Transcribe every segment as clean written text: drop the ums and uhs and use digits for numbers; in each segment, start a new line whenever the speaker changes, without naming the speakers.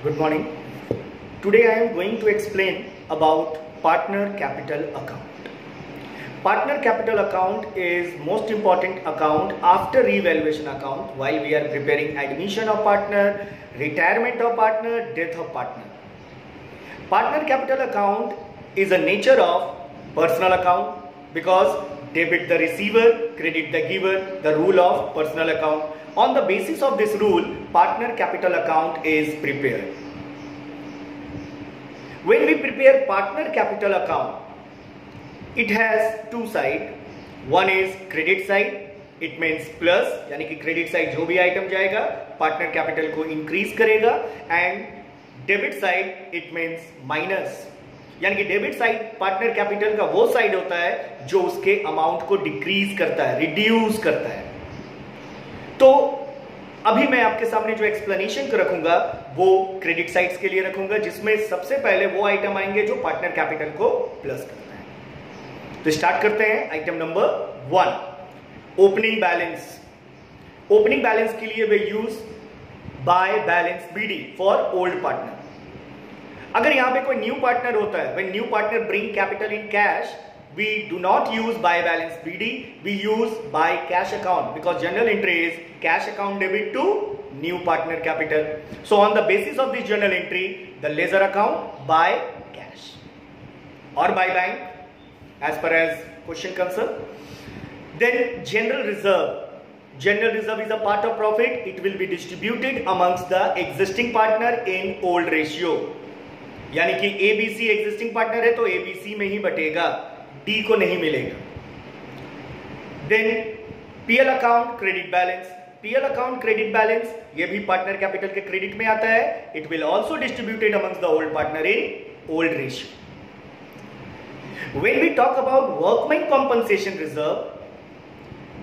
Good morning. Today I am going to explain about partner capital account. Partner capital account is most important account after revaluation account while we are preparing admission of partner, retirement of partner, death of partner. Partner capital account is a nature of personal account because debit the receiver, credit the giver, the rule of personal account. On the basis of this rule, partner capital account is prepared. When we prepare partner capital account, it has two sides. One is credit side, it means plus, यानी कि credit side जो भी item जाएगा partner capital को increase करेगा, and debit side it means minus, यानी कि debit side partner capital का वो side होता है जो उसके amount को decrease करता है, reduce करता है. तो अभी मैं आपके सामने जो एक्सप्लेनेशन रखूंगा वो क्रेडिट साइड्स के लिए रखूंगा, जिसमें सबसे पहले वो आइटम आएंगे जो पार्टनर कैपिटल को प्लस करता है. तो स्टार्ट करते हैं. Item number 1, opening balance. Opening balance के लिए we use by balance BD for old partner. अगर यहां पे कोई न्यू पार्टनर होता है, when new partner bring capital in cash, we do not use buy balance BD, we use buy cash account because journal entry is cash account debit to new partner capital. So on the basis of this journal entry, the ledger account buy cash or buy bank as per as question concern. Then general reserve. General reserve is a part of profit. It will be distributed amongst the existing partner in old ratio. यानी कि ABC existing partner है तो ABC में ही बटेगा, D को नहीं मिलेगा. Then PL account credit balance. PL account credit balance ये भी पार्टनर कैपिटल के क्रेडिट में आता है. It will also distributed amongst the old partner in old ratio. When we talk about workman compensation reserve,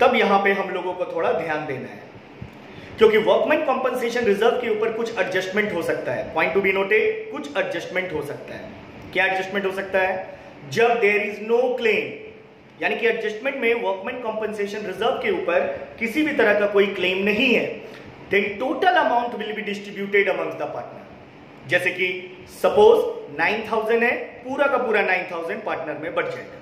तब यहां पे हम लोगों को थोड़ा ध्यान देना है, क्योंकि वर्कमैन कॉम्पनसेशन रिजर्व के ऊपर कुछ एडजस्टमेंट हो सकता है. पॉइंट टू बी नोटेड, कुछ एडजस्टमेंट हो सकता है. क्या एडजस्टमेंट हो सकता है? जब देयर इज नो क्लेम, यानी कि एडजस्टमेंट में वर्कमैन कॉम्पनसेशन रिजर्व के ऊपर किसी भी तरह का कोई क्लेम नहीं है, then total amount will be distributed amongst the partner. जैसे कि सपोज 9000 है, पूरा का पूरा 9000 पार्टनर में बढ़ जाएगा.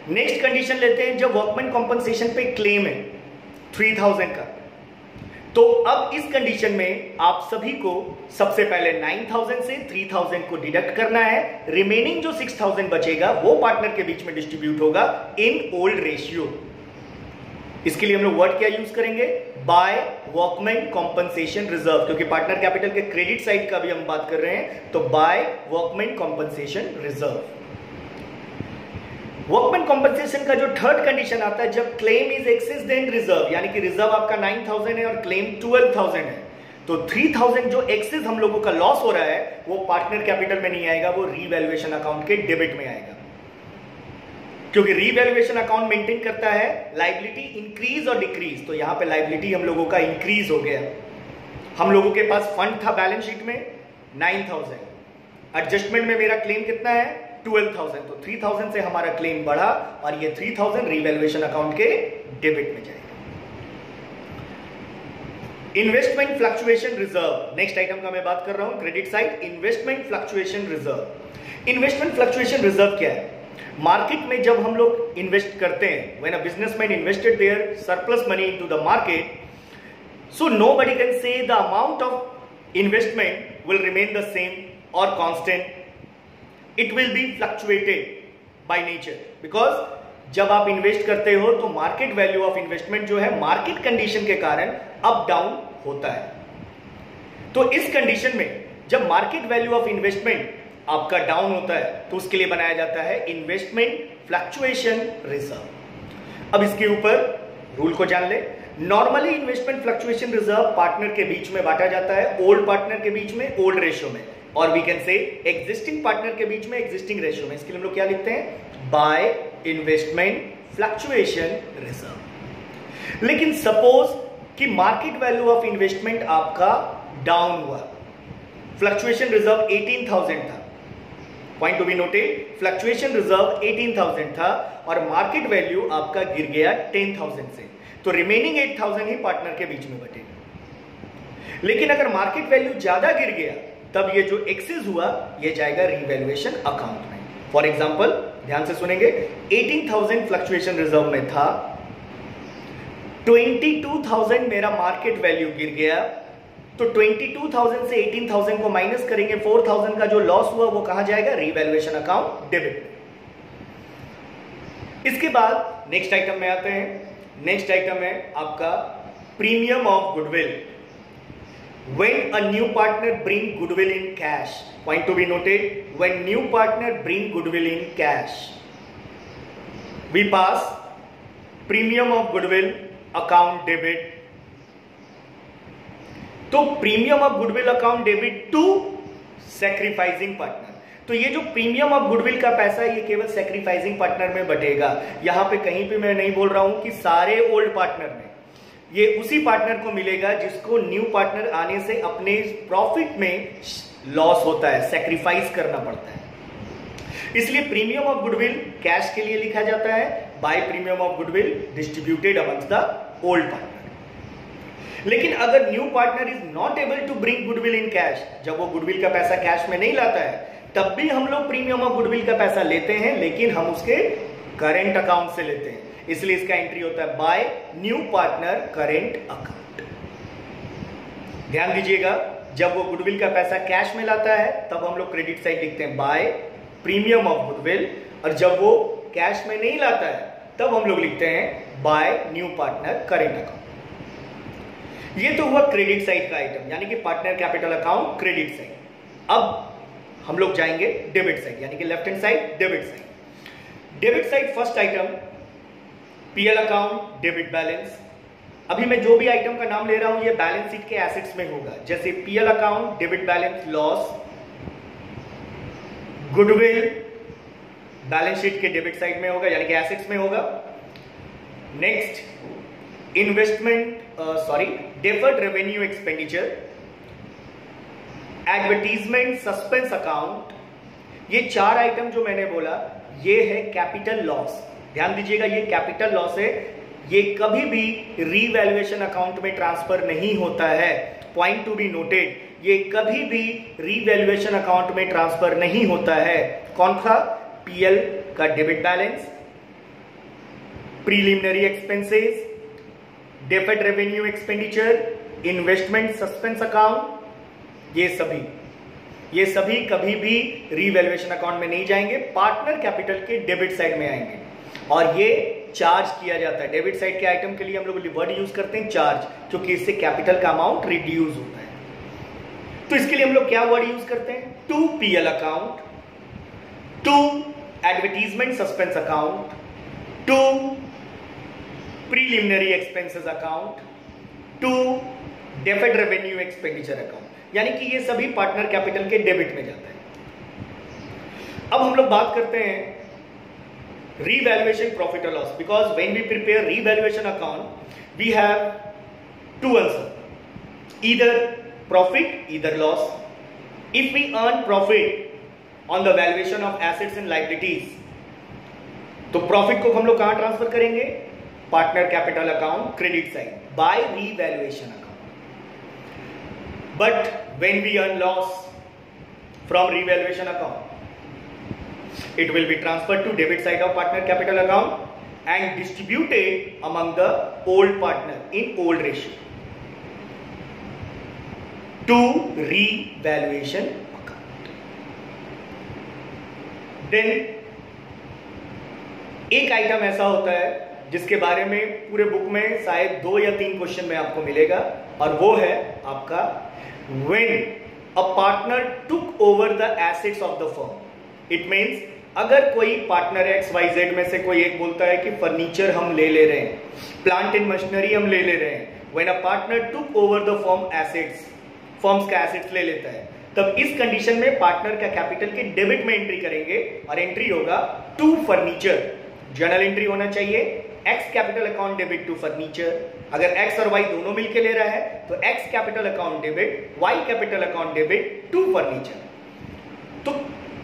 नेक्स्ट कंडीशन लेते हैं, जब वर्कमैन कॉम्पनसेशन पे क्लेम है 3000 का, तो अब इस कंडीशन में आप सभी को सबसे पहले 9000 से 3000 को डिडक्ट करना है. रिमेनिंग जो 6000 बचेगा वो पार्टनर के बीच में डिस्ट्रीब्यूट होगा इन ओल्ड रेशियो. इसके लिए हम लोग वर्ड क्या यूज करेंगे? बाय वर्कमैन कॉम्पनसेशन रिजर्व, क्योंकि पार्टनर कैपिटल के क्रेडिट साइड का भी हम बात कर रहे हैं, तो by workman compensation reserve. Workman compensation का जो थर्ड कंडीशन आता है, जब claim is excess then reserve, यानी कि रिजर्व आपका 9000 है और क्लेम 12000 है, तो 3000 जो एक्सेस हम लोगों का लॉस हो रहा है वो पार्टनर कैपिटल में नहीं आएगा, वो रीवैल्यूएशन अकाउंट के डेबिट में आएगा. क्योंकि रीवैल्यूएशन अकाउंट मेंटेन करता है लायबिलिटी इंक्रीज और डिक्रीज, तो यहां पे लायबिलिटी हम लोगों का इंक्रीज हो गया. हम लोगों के पास फंड था बैलेंस शीट में 9000, एडजस्टमेंट में मेरा क्लेम कितना है 12000, तो 3000 से हमारा क्लेम बढ़ा और ये 3000 रीवैल्यूएशन अकाउंट के डेबिट में जाएगा. Investment fluctuation reserve, next item का मैं बात कर रहा हूं, credit side. Investment fluctuation reserve. Investment fluctuation reserve क्या है? मार्केट में जब हम लोग इन्वेस्ट करते हैं, when a businessman invested their surplus money into the market, so nobody can say the amount of investment will remain the same और constant. It will be fluctuated by nature, because जब आप invest करते हो तो market value of investment जो है market condition के कारण अप डाउन होता है. तो इस कंडीशन में जब मार्केट वैल्यू ऑफ इन्वेस्टमेंट आपका डाउन होता है तो उसके लिए बनाया जाता है इन्वेस्टमेंट फ्लक्चुएशन रिजर्व. अब इसके ऊपर रूल को जान ले. Normally investment fluctuation reserve partner के बीच में बांटा जाता है, ओल्ड पार्टनर के बीच में ओल्ड रेशियो में, और we can say existing partner के बीच में एग्जिस्टिंग रेशियो में. इसके लिए हम लोग क्या लिखते हैं? By investment fluctuation reserve. लेकिन सपोज कि मार्केट वैल्यू ऑफ इन्वेस्टमेंट आपका डाउन हुआ, फ्लक्चुएशन रिजर्व 18000 था. Point to be noted, fluctuation reserve 18000 था और मार्केट वैल्यू आपका गिर गया 10000 से, तो रिमेनिंग 8000 ही पार्टनर के बीच में बटेगा. लेकिन अगर मार्केट वैल्यू ज्यादा गिर गया तब ये जो एक्सेस हुआ ये जाएगा रीवैल्यूएशन अकाउंट में। फॉर एग्जांपल ध्यान से सुनेंगे, 18,000 फ्लक्चुएशन रिजर्व में था, 22,000 मेरा मार्केट वैल्यू गिर गया, तो 22,000 से 18,000 को माइनस करेंगे, 4,000 का जो लॉस हुआ वो कहां जाएगा? Revaluation account debit. इसके बाद नेक्स्ट आइटम में आते हैं। नेक्स्ट आइटम है आपका premium of goodwill. When a new partner bring goodwill in cash, point to be noted, when new partner bring goodwill in cash, we pass premium of goodwill account debit. तो premium of goodwill account debit to sacrificing partner. तो ये जो premium of goodwill का पैसा है ये केवल sacrificing partner में बटेगा। यहां पे कहीं पे मैं नहीं बोल रहा हूं कि सारे ओल्ड पार्टनर में, ये उसी पार्टनर को मिलेगा जिसको न्यू पार्टनर आने से अपने प्रॉफिट में लॉस होता है, सैक्रिफाइस करना पड़ता है। इसलिए प्रीमियम ऑफ गुडविल कैश के लिए लिखा जाता है, by premium of goodwill distributed amongst the old partner. लेकिन अगर new partner is not able to bring goodwill in cash, जब वो गुडविल का पैसा कैश में नहीं लाता है तब भी हम लोग प्रीमियम ऑफ गुडविल का पैसा लेते हैं, लेकिन हम उसके करेंट अकाउंट से लेते हैं। इसलिए इसका एंट्री होता है by new partner current account. ध्यान दीजिएगा, जब वो गुडविल का पैसा कैश में लाता है तब हम लोग क्रेडिट साइड लिखते हैं बाय प्रीमियम ऑफ गुडविल, और जब वो कैश में नहीं लाता है तब हम लोग लिखते हैं by new partner current account. ये तो हुआ क्रेडिट साइड का आइटम, यानी कि partner capital account credit side. अब हम लोग जाएंगे डेबिट साइड, यानी कि left hand side debit side. Debit side first item PL account debit balance. अभी मैं जो भी आइटम का नाम ले रहा हूं ये बैलेंस शीट के एसेट्स में होगा, जैसे PL account debit balance loss, goodwill balance sheet के डेबिट साइड में होगा यानी कि एसेट्स में होगा। Next investment deferred revenue expenditure, advertisement suspense account. ये चार आइटम जो मैंने बोला ये है कैपिटल लॉस। ध्यान दीजिएगा, ये कैपिटल लॉस है, ये कभी भी रीवैल्यूएशन अकाउंट में ट्रांसफर नहीं होता है। पॉइंट टू बी नोटेड, ये कभी भी रीवैल्यूएशन अकाउंट में ट्रांसफर नहीं होता है। कौन सा? पीएल का debit balance, preliminary expenses, deferred revenue expenditure, investment suspense account, ये सभी कभी भी रीवैल्यूएशन अकाउंट में नहीं जाएंगे, पार्टनर कैपिटल के डेबिट साइड में आएंगे और ये चार्ज किया जाता है। डेबिट साइड के आइटम के लिए हम लोग वर्ड यूज करते हैं चार्ज, क्योंकि इससे कैपिटल का अमाउंट रिड्यूस होता है। तो इसके लिए हम लोग क्या वर्ड यूज करते हैं? To PL account, to advertisement suspense account, to preliminary expenses account, to deferred revenue expenditure account, यानी कि ये सभी पार्टनर कैपिटल के डेबिट में जाता है। अब हम लोग बात करते हैं revaluation profit or loss, because when we prepare revaluation account we have two answers, either profit either loss. If we earn profit on the valuation of assets and liabilities, तो प्रॉफिट को हम लोग कहां ट्रांसफर करेंगे? Partner capital account credit side by revaluation account. But when we earn loss from revaluation account, it will be transferred to debit side of partner capital account and distributed among the old partner in old ratio to revaluation account. Then एक item ऐसा होता है जिसके बारे में पूरे book में शायद 2 या 3 क्वेश्चन में आपको मिलेगा, और वो है आपका when a partner took over the assets of the firm. It means अगर कोई पार्टनर XYZ में से कोई एक बोलता है कि फर्नीचर हम ले ले रहे हैं, प्लांट एंड मशीनरी हम ले ले रहे हैं, when a partner took over the firm assets, firms का एसेट्स ले लेता है, तब इस कंडीशन में पार्टनर का कैपिटल के डेबिट में एंट्री करेंगे और एंट्री होगा टू फर्नीचर। जर्नल एंट्री होना चाहिए X capital account debit to furniture. अगर एक्स और वाई दोनों मिलकर ले रहा है तो X capital account debit, Y capital account debit to furniture. तो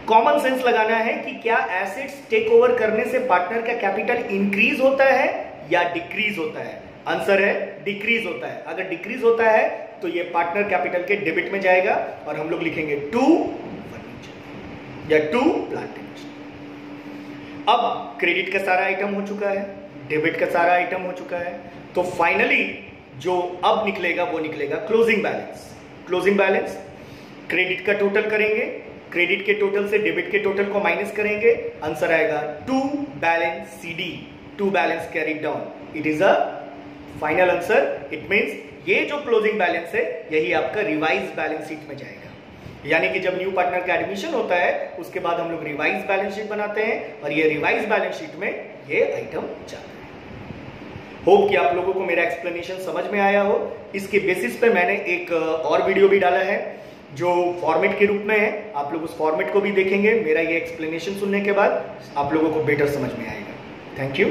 कॉमन सेंस लगाना है कि क्या एसेट्स टेक ओवर करने से पार्टनर का कैपिटल इंक्रीज होता है या डिक्रीज होता है? आंसर है डिक्रीज होता है। अगर डिक्रीज होता है तो ये पार्टनर कैपिटल के डेबिट में जाएगा और हम लोग लिखेंगे टू फर्नीचर या टू प्लांट इन्वेस्टमेंट। अब क्रेडिट का सारा आइटम हो चुका है, डेबिट का सारा आइटम हो चुका है, तो फाइनली जो अब निकलेगा वो निकलेगा closing balance. Closing balance credit का टोटल करेंगे, क्रेडिट के टोटल से डेबिट के टोटल को माइनस करेंगे, आंसर आएगा to balance CD, to balance carried down. It is a final answer. It means ये जो क्लोजिंग बैलेंस है यही आपका रिवाइज बैलेंस शीट में जाएगा। यानी कि जब न्यू पार्टनर का एडमिशन होता है उसके बाद हम लोग रिवाइज बैलेंस शीट बनाते हैं और ये रिवाइज बैलेंस शीट में ये आइटम जाता है। होप कि आप लोगों को मेरा एक्सप्लेनेशन समझ में आया हो। इसके बेसिस पे मैंने एक और वीडियो भी डाला है जो फॉर्मेट के रूप में है, आप लोग उस फॉर्मेट को भी देखेंगे। मेरा ये एक्सप्लेनेशन सुनने के बाद आप लोगों को बेटर समझ में आएगा। Thank you.